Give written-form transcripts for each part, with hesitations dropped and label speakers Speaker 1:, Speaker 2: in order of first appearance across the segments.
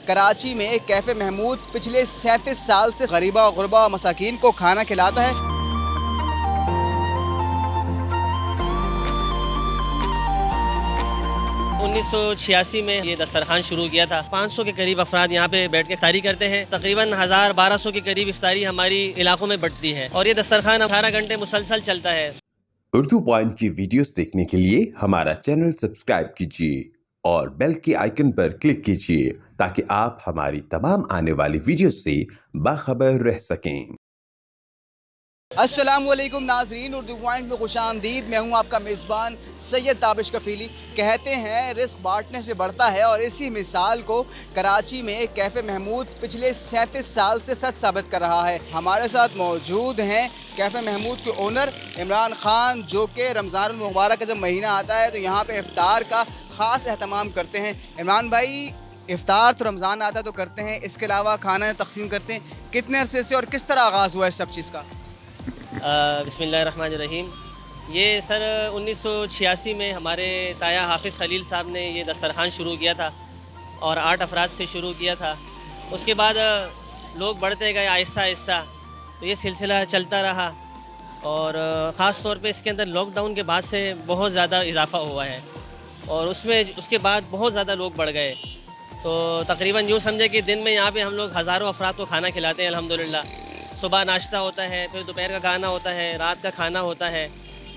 Speaker 1: कराची में कैफ़े महमूद पिछले 37 साल से गरीबा गुरबा मसाकीन को खाना खिलाता है।
Speaker 2: 1986 में ये दस्तरखान शुरू किया था। 500 के करीब अफराद यहाँ पे बैठ के इफ्तारी करते हैं। तकरीबन 1000-1200 के करीब इफ्तारी हमारी इलाकों में बढ़ती है और ये दस्तरखान 18 घंटे मुसलसल चलता है।
Speaker 3: उर्दू पॉइंट की वीडियोस देखने के लिए हमारा चैनल सब्सक्राइब कीजिए और बेल के आइकन पर क्लिक कीजिए ताकि आप हमारी तमाम आने वाली वीडियोस से बाखबर रह सकें।
Speaker 1: अस्सलाम वालेकुम नाजरीन, उर्दू पॉइंट में खुशामदीद। मैं हूं आपका मेज़बान सैयद ताबिश कफ़ीली। कहते हैं रिस्क बांटने से बढ़ता है और इसी मिसाल को कराची में कैफ़े महमूद पिछले 37 साल से सच साबित कर रहा है। हमारे साथ मौजूद हैं कैफ़े महमूद के ओनर इमरान ख़ान, जो कि रमज़ान मुबारक का जब महीना आता है तो यहाँ पर इफ्तार का ख़ास एहतमाम करते हैं। इमरान भाई, इफ्तार तो रमज़ान आता तो करते हैं, इसके अलावा खाना तकसीम करते हैं, कितने अरसे से और किस तरह आगाज़ हुआ है इस सब चीज़ का?
Speaker 2: बिस्मिल्लाहिर्रहमानिर्रहीम। ये सर 1986 में हमारे ताया हाफिज़ खलील साहब ने ये दस्तरखान शुरू किया था और 8 अफराद से शुरू किया था। उसके बाद लोग बढ़ते गए आहिस्ता आहिस्ता, तो ये सिलसिला चलता रहा और ख़ास तौर पे इसके अंदर लॉकडाउन के बाद से बहुत ज़्यादा इजाफ़ा हुआ है और उसके बाद बहुत ज़्यादा लोग बढ़ गए। तो तकरीबन यूँ समझे कि दिन में यहाँ पे हम लोग हज़ारों अफराद को खाना खिलाते हैं अल्हम्दुलिल्लाह। सुबह नाश्ता होता है, फिर दोपहर का खाना होता है, रात का खाना होता है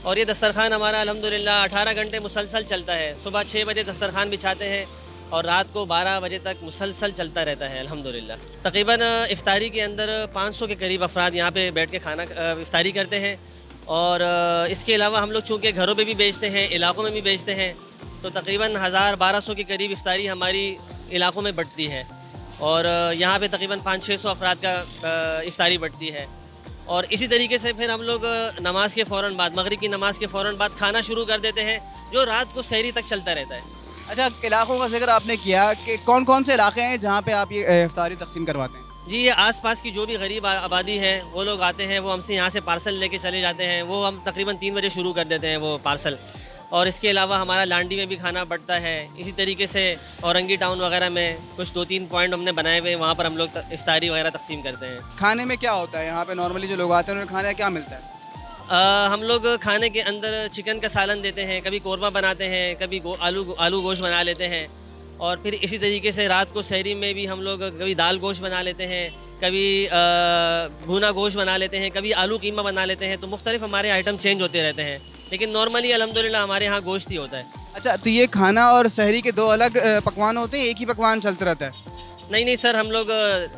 Speaker 2: और ये दस्तरखान हमारा अल्हम्दुलिल्लाह 18 घंटे मुसलसल चलता है। सुबह 6 बजे दस्तरखान बिछाते हैं और रात को 12 बजे तक मुसलसल चलता रहता है अल्हम्दुलिल्लाह। तकरीबन इफ्तारी के अंदर 500 के करीब अफराद यहाँ पे बैठ के खाना इफ्तारी करते हैं और इसके अलावा हम लोग चूँकि घरों पर भी बेचते हैं, इलाकों में भी बेचते हैं, तो तकरीबन 1000-1200 के करीब इफ्तारी हमारी इलाकों में बढ़ती है और यहाँ पे तकरीबन 500-600 अफराद का इफ्तारी बढ़ती है। और इसी तरीके से फिर हम लोग नमाज के फ़ौरन बाद, मगरिब की नमाज के फ़ौरन बाद खाना शुरू कर देते हैं, जो रात को सहरी तक चलता रहता है।
Speaker 1: अच्छा, इलाकों का जिक्र आपने किया कि कौन कौन से इलाके हैं जहाँ पे आप ये इफ्तारी तकसीम करवाते हैं?
Speaker 2: जी, ये आसपास की जो भी गरीब आबादी है वो लोग आते हैं, वो हमसे यहाँ से पार्सल लेके चले जाते हैं। वो हम तकरीबन 3 बजे शुरू कर देते हैं वो पार्सल। और इसके अलावा हमारा लांडी में भी खाना बढ़ता है। इसी तरीके से औरंगी टाउन वगैरह में कुछ 2-3 पॉइंट हमने बनाए हुए, वहाँ पर हम लोग इफ्तारी वगैरह तकसीम करते हैं।
Speaker 1: खाने में क्या होता है यहाँ पे? नॉर्मली जो लोग आते हैं उन्हें खाने क्या मिलता है?
Speaker 2: हम लोग खाने के अंदर चिकन का सालन देते हैं, कभी कोरमा बनाते हैं, कभी आलू गोश्त बना लेते हैं और फिर इसी तरीके से रात को सहरी में भी हम लोग कभी दाल गोश्त बना लेते हैं, कभी भुना गोश्त बना लेते हैं, कभी आलू कीमा बना लेते हैं। तो मुख्तलिफ हमारे आइटम चेंज होते रहते हैं, लेकिन नॉर्मली अल्हम्दुलिल्लाह हमारे यहाँ गोश्त ही होता है।
Speaker 1: अच्छा, तो ये खाना और सहरी के 2 अलग पकवान होते हैं, एक ही पकवान चलता रहता है?
Speaker 2: नहीं सर, हम लोग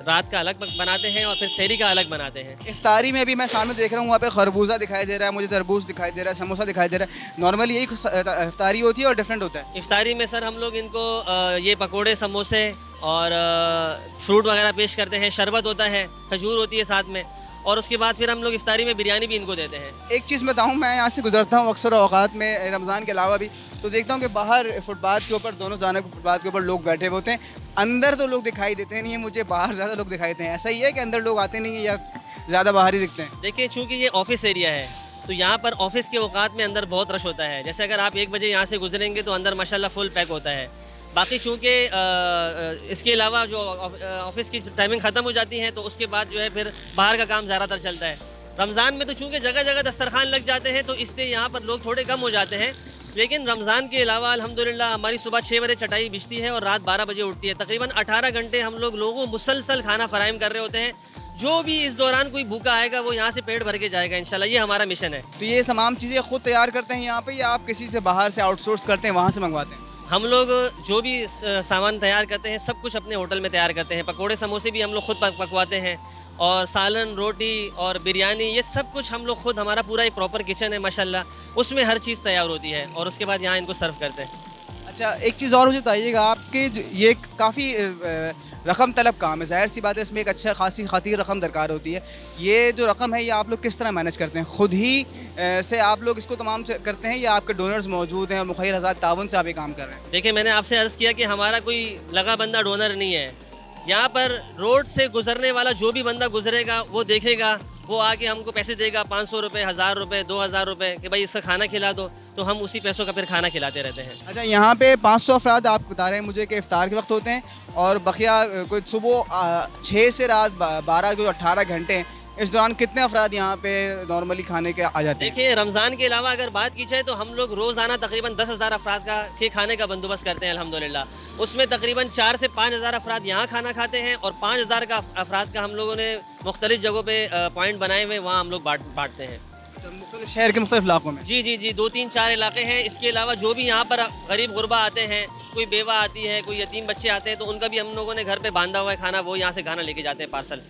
Speaker 2: रात का अलग बनाते हैं और फिर सहरी का अलग बनाते हैं।
Speaker 1: इफ्तारी में भी मैं सामने देख रहा हूँ, वहाँ पे खरबूजा दिखाई दे रहा है, मुझे तरबूज दिखाई दे रहा है, समोसा दिखाई दे रहा है। नॉर्मली यही इफ्तारी होती है और डिफरेंट होता है?
Speaker 2: इफ्तारी में सर हम लोग इनको ये पकोड़े, समोसे और फ्रूट वगैरह पेश करते हैं, शरबत होता है, खजूर होती है साथ में, और उसके बाद फिर हम लोग इफ्तारी में बिरयानी भी इनको देते हैं।
Speaker 1: एक चीज़ बताऊँ, मैं यहाँ से गुजरता हूँ अक्सर औक़ात में रमज़ान के अलावा भी, तो देखता हूँ कि बाहर फुटपाथ के ऊपर, दोनों जानिब फुटपाथ के ऊपर लोग बैठे हुए होते हैं। अंदर तो लोग दिखाई देते नहीं हैं मुझे, बाहर ज़्यादा लोग दिखाई देते हैं। ऐसा ही है कि अंदर लोग आते नहीं हैं या ज़्यादा बाहर ही दिखते हैं?
Speaker 2: देखिए, चूँकि ये ऑफिस एरिया है तो यहाँ पर ऑफिस के औकात में अंदर बहुत रश होता है। जैसे अगर आप 1 बजे यहाँ से गुजरेंगे तो अंदर माशाल्लाह फुल पैक होता है। बाकी चूँकि इसके अलावा जो ऑफिस की टाइमिंग ख़त्म हो जाती है तो उसके बाद जो है फिर बाहर का काम ज़्यादातर चलता है। रमज़ान में तो चूँकि जगह जगह दस्तरखान लग जाते हैं तो इसलिए यहाँ पर लोग थोड़े कम हो जाते हैं, लेकिन रमज़ान के अलावा अल्हम्दुलिल्लाह हमारी सुबह 6 बजे चटाई बिछती है और रात 12 बजे उठती है। तकरीबन 18 घंटे हम लोग लोगों को मुसलसल खाना फराहम कर रहे होते हैं। जो भी इस दौरान कोई भूखा आएगा वो यहाँ से पेट भर के जाएगा इंशाल्लाह, ये हमारा मिशन है।
Speaker 1: तो ये तमाम चीज़ें खुद तैयार करते हैं यहाँ पे या आप किसी से बाहर से आउटसोर्स करते हैं, वहाँ से मंगवाते हैं?
Speaker 2: हम लोग जो भी सामान तैयार करते हैं सब कुछ अपने होटल में तैयार करते हैं। पकोड़े समोसे भी हम लोग खुद पकवाते हैं और सालन, रोटी और बिरयानी, ये सब कुछ हम लोग खुद, हमारा पूरा एक प्रॉपर किचन है माशाल्लाह, उसमें हर चीज़ तैयार होती है और उसके बाद यहाँ इनको सर्व करते हैं।
Speaker 1: अच्छा, एक चीज़ और मुझे बताइएगा, आपके ये काफ़ी रकम तलब काम है, ज़ाहिर सी बात है, इसमें एक अच्छा खासी खातिर रकम दरकार होती है। ये जो रकम है ये आप लोग किस तरह मैनेज करते हैं? खुद ही से आप लोग इसको तमाम करते हैं या आपके डोनर्स मौजूद हैं और मुखैर हज़ात ताउन से आप ये काम कर रहे हैं?
Speaker 2: देखिए, मैंने आपसे अर्ज़ किया कि हमारा कोई लगा बंदा डोनर नहीं है। यहाँ पर रोड से गुजरने वाला जो भी बंदा गुजरेगा वो देखेगा वो आके हमको पैसे देगा 500 रुपये, 1000 रुपये, 2000 रुपये कि भाई इसका खाना खिला दो, तो हम उसी पैसों का फिर खाना खिलाते रहते हैं।
Speaker 1: अच्छा, यहाँ पे 500 अफराद आप बता रहे हैं मुझे कि इफ्तार के वक्त होते हैं, और बकिया कोई सुबह 6 से रात 12 जो 18 घंटे हैं, इस दौरान कितने अफराद यहाँ पे नॉर्मली खाने के आ जाते हैं?
Speaker 2: देखिए, रमज़ान के अलावा अगर बात की जाए तो हम लोग रोज़ाना तकरीबन 10,000 अफराद के खाने का बंदोबस्त करते हैं अल्हम्दुलिल्लाह। उसमें तकरीबन 4 से 5,000 अफराद यहाँ खाना खाते हैं, और 5,000 का अफराद का हम लोगों ने मुख्तलिफ जगहों पे पॉइंट बनाए हुए, वहाँ हम लोग बांटते हैं।
Speaker 1: मुख्तलिफ शहर के मुख्तलिफ इलाकों में?
Speaker 2: जी जी जी, 2-3-4 इलाके हैं। इसके अलावा जो भी यहाँ पर गरीब गुरबा आते हैं, कोई बेवा आती है, कोई यतीम बच्चे आते हैं, तो उनका भी हम लोगों ने घर पे बांधा हुआ है खाना, वो यहाँ से खाना लेके जाते हैं पार्सल।